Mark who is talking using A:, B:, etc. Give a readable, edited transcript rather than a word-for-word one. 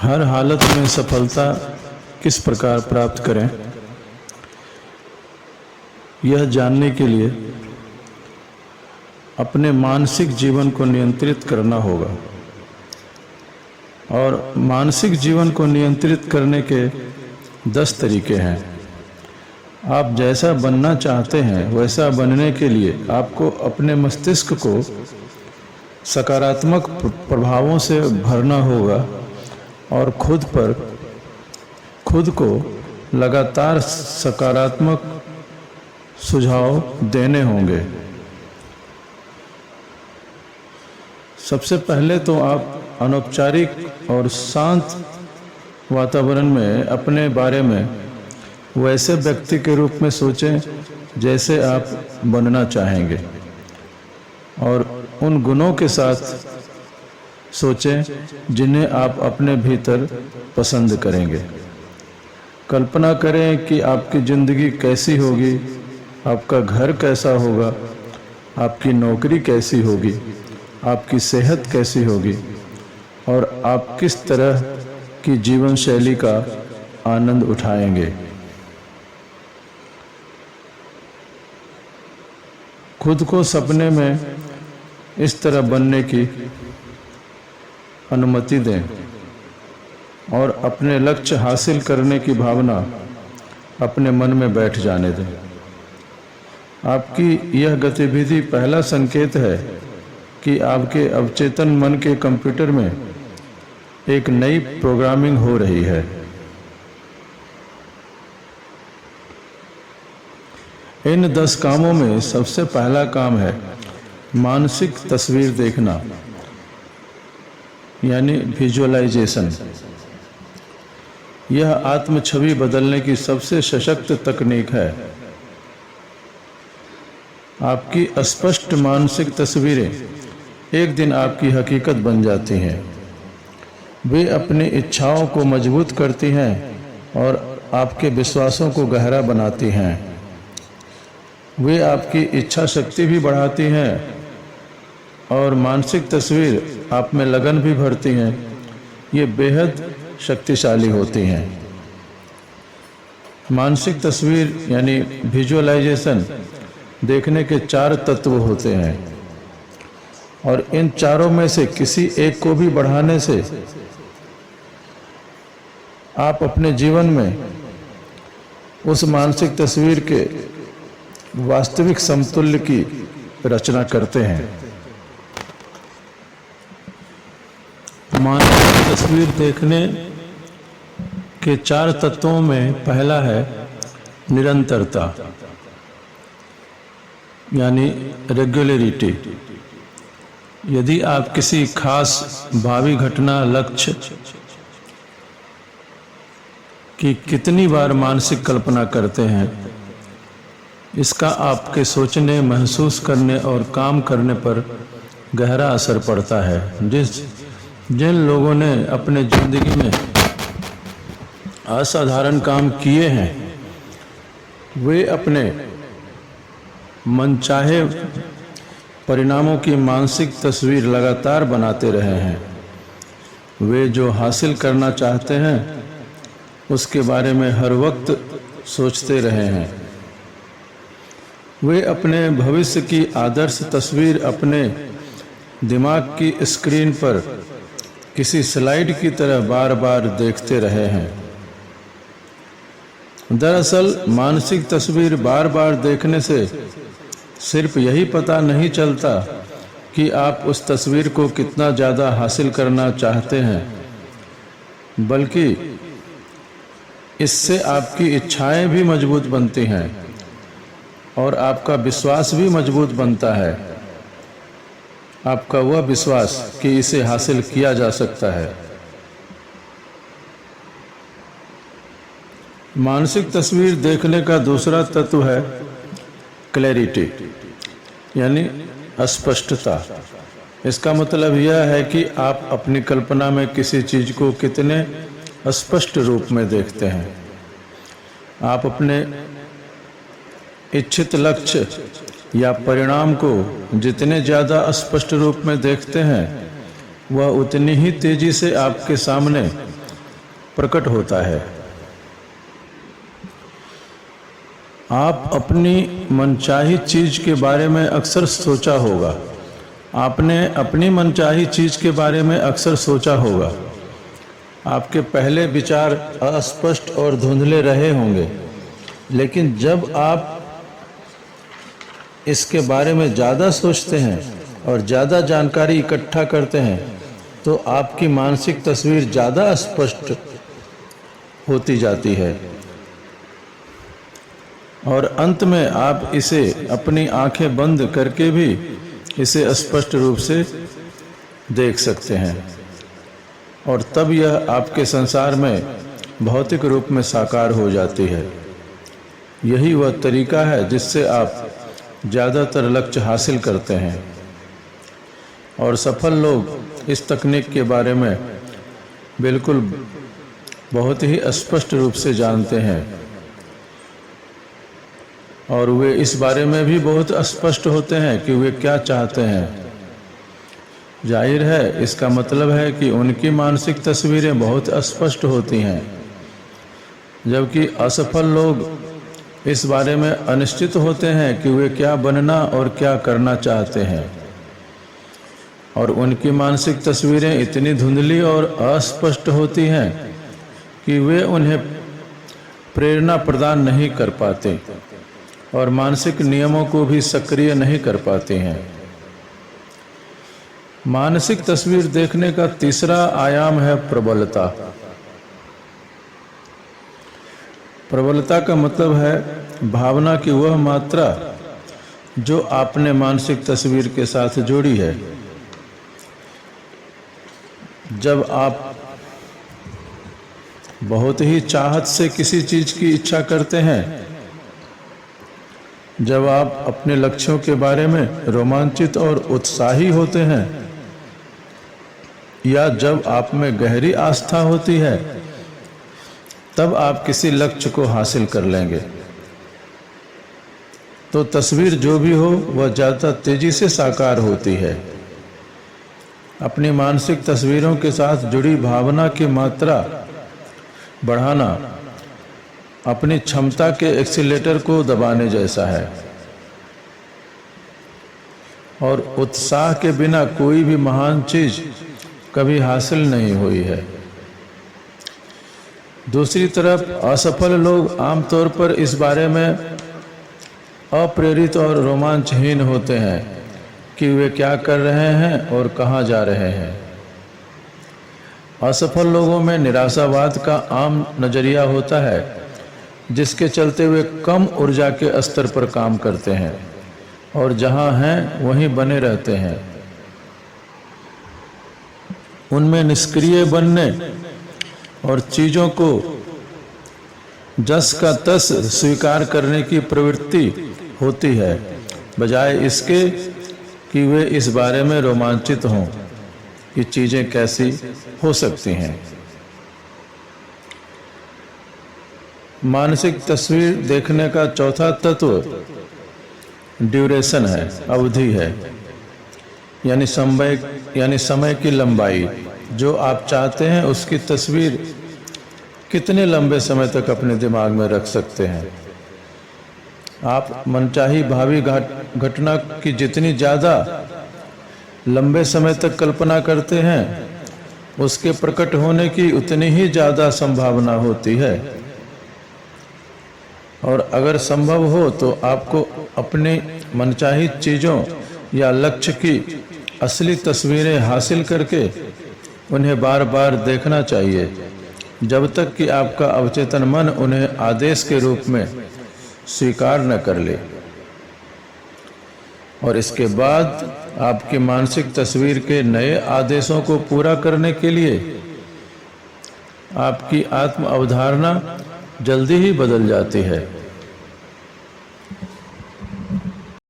A: हर हालत में सफलता किस प्रकार प्राप्त करें, यह जानने के लिए अपने मानसिक जीवन को नियंत्रित करना होगा। और मानसिक जीवन को नियंत्रित करने के 10 तरीके हैं। आप जैसा बनना चाहते हैं वैसा बनने के लिए आपको अपने मस्तिष्क को सकारात्मक प्रभावों से भरना होगा और खुद को लगातार सकारात्मक सुझाव देने होंगे। सबसे पहले तो आप अनौपचारिक और शांत वातावरण में अपने बारे में वैसे व्यक्ति के रूप में सोचें जैसे आप बनना चाहेंगे, और उन गुणों के साथ सोचें जिन्हें आप अपने भीतर पसंद करेंगे। कल्पना करें कि आपकी ज़िंदगी कैसी होगी, आपका घर कैसा होगा, आपकी नौकरी कैसी होगी, आपकी सेहत कैसी होगी और आप किस तरह की जीवन शैली का आनंद उठाएंगे। खुद को सपने में इस तरह बनने की अनुमति दें और अपने लक्ष्य हासिल करने की भावना अपने मन में बैठ जाने दें। आपकी यह गतिविधि पहला संकेत है कि आपके अवचेतन मन के कंप्यूटर में एक नई प्रोग्रामिंग हो रही है। इन 10 कामों में सबसे पहला काम है मानसिक तस्वीर देखना, यानी विजुअलाइजेशन। यह आत्म छवि बदलने की सबसे सशक्त तकनीक है। आपकी स्पष्ट मानसिक तस्वीरें एक दिन आपकी हकीकत बन जाती हैं। वे अपनी इच्छाओं को मजबूत करती हैं और आपके विश्वासों को गहरा बनाती हैं। वे आपकी इच्छा शक्ति भी बढ़ाती हैं और मानसिक तस्वीर आप में लगन भी भरती हैं। ये बेहद शक्तिशाली होती हैं। मानसिक तस्वीर यानी विजुअलाइजेशन देखने के 4 तत्व होते हैं और इन चारों में से किसी एक को भी बढ़ाने से आप अपने जीवन में उस मानसिक तस्वीर के वास्तविक समतुल्य की रचना करते हैं। मानसिक तस्वीर देखने के 4 तत्वों में पहला है निरंतरता, यानी रेगुलरिटी। यदि आप किसी खास भावी घटना लक्ष्य की कितनी बार मानसिक कल्पना करते हैं, इसका आपके सोचने, महसूस करने और काम करने पर गहरा असर पड़ता है। जिन लोगों ने अपने ज़िंदगी में असाधारण काम किए हैं, वे अपने मनचाहे परिणामों की मानसिक तस्वीर लगातार बनाते रहे हैं। वे जो हासिल करना चाहते हैं उसके बारे में हर वक्त सोचते रहे हैं। वे अपने भविष्य की आदर्श तस्वीर अपने दिमाग की स्क्रीन पर किसी स्लाइड की तरह बार बार देखते रहे हैं। दरअसल मानसिक तस्वीर बार बार देखने से सिर्फ यही पता नहीं चलता कि आप उस तस्वीर को कितना ज़्यादा हासिल करना चाहते हैं, बल्कि इससे आपकी इच्छाएं भी मजबूत बनती हैं और आपका विश्वास भी मजबूत बनता है। आपका वह विश्वास कि इसे हासिल किया जा सकता है। मानसिक तस्वीर देखने का दूसरा तत्व है क्लैरिटी, यानी स्पष्टता। इसका मतलब यह है कि आप अपनी कल्पना में किसी चीज को कितने स्पष्ट रूप में देखते हैं। आप अपने इच्छित लक्ष्य या परिणाम को जितने ज़्यादा स्पष्ट रूप में देखते हैं, वह उतनी ही तेजी से आपके सामने प्रकट होता है। आप अपनी मनचाही चीज के बारे में अक्सर सोचा होगा। आपने अपनी मनचाही चीज के बारे में अक्सर सोचा होगा। आपके पहले विचार अस्पष्ट और धुंधले रहे होंगे, लेकिन जब आप इसके बारे में ज़्यादा सोचते हैं और ज़्यादा जानकारी इकट्ठा करते हैं तो आपकी मानसिक तस्वीर ज़्यादा स्पष्ट होती जाती है और अंत में आप इसे अपनी आंखें बंद करके भी इसे स्पष्ट रूप से देख सकते हैं और तब यह आपके संसार में भौतिक रूप में साकार हो जाती है। यही वह तरीका है जिससे आप ज़्यादातर लक्ष्य हासिल करते हैं और सफल लोग इस तकनीक के बारे में बिल्कुल बहुत ही स्पष्ट रूप से जानते हैं और वे इस बारे में भी बहुत स्पष्ट होते हैं कि वे क्या चाहते हैं। जाहिर है, इसका मतलब है कि उनकी मानसिक तस्वीरें बहुत स्पष्ट होती हैं, जबकि असफल लोग इस बारे में अनिश्चित होते हैं कि वे क्या बनना और क्या करना चाहते हैं और उनकी मानसिक तस्वीरें इतनी धुंधली और अस्पष्ट होती हैं कि वे उन्हें प्रेरणा प्रदान नहीं कर पाते और मानसिक नियमों को भी सक्रिय नहीं कर पाते हैं। मानसिक तस्वीर देखने का तीसरा आयाम है प्रबलता। प्रबलता का मतलब है भावना की वह मात्रा जो आपने मानसिक तस्वीर के साथ जोड़ी है। जब आप बहुत ही चाहत से किसी चीज की इच्छा करते हैं, जब आप अपने लक्ष्यों के बारे में रोमांचित और उत्साही होते हैं या जब आप में गहरी आस्था होती है, तब आप किसी लक्ष्य को हासिल कर लेंगे। तो तस्वीर जो भी हो वह ज़्यादा तेजी से साकार होती है। अपनी मानसिक तस्वीरों के साथ जुड़ी भावना की मात्रा बढ़ाना अपनी क्षमता के एक्सीलेटर को दबाने जैसा है और उत्साह के बिना कोई भी महान चीज कभी हासिल नहीं हुई है। दूसरी तरफ असफल लोग आमतौर पर इस बारे में अप्रेरित और रोमांचहीन होते हैं कि वे क्या कर रहे हैं और कहां जा रहे हैं। असफल लोगों में निराशावाद का आम नजरिया होता है, जिसके चलते वे कम ऊर्जा के स्तर पर काम करते हैं और जहां हैं वहीं बने रहते हैं। उनमें निष्क्रिय बनने और चीजों को जस का तस स्वीकार करने की प्रवृत्ति होती है, बजाय इसके कि वे इस बारे में रोमांचित हों कि चीजें कैसी हो सकती हैं। मानसिक तस्वीर देखने का चौथा तत्व ड्यूरेशन है, अवधि है, यानी समय की लंबाई। जो आप चाहते हैं उसकी तस्वीर कितने लंबे समय तक अपने दिमाग में रख सकते हैं। आप मनचाही भावी घटना की जितनी ज़्यादा लंबे समय तक कल्पना करते हैं, उसके प्रकट होने की उतनी ही ज़्यादा संभावना होती है। और अगर संभव हो तो आपको अपनी मनचाही चीज़ों या लक्ष्य की असली तस्वीरें हासिल करके उन्हें बार बार देखना चाहिए, जब तक कि आपका अवचेतन मन उन्हें आदेश के रूप में स्वीकार न कर ले। और इसके बाद आपकी मानसिक तस्वीर के नए आदेशों को पूरा करने के लिए आपकी आत्म अवधारणा जल्दी ही बदल जाती है।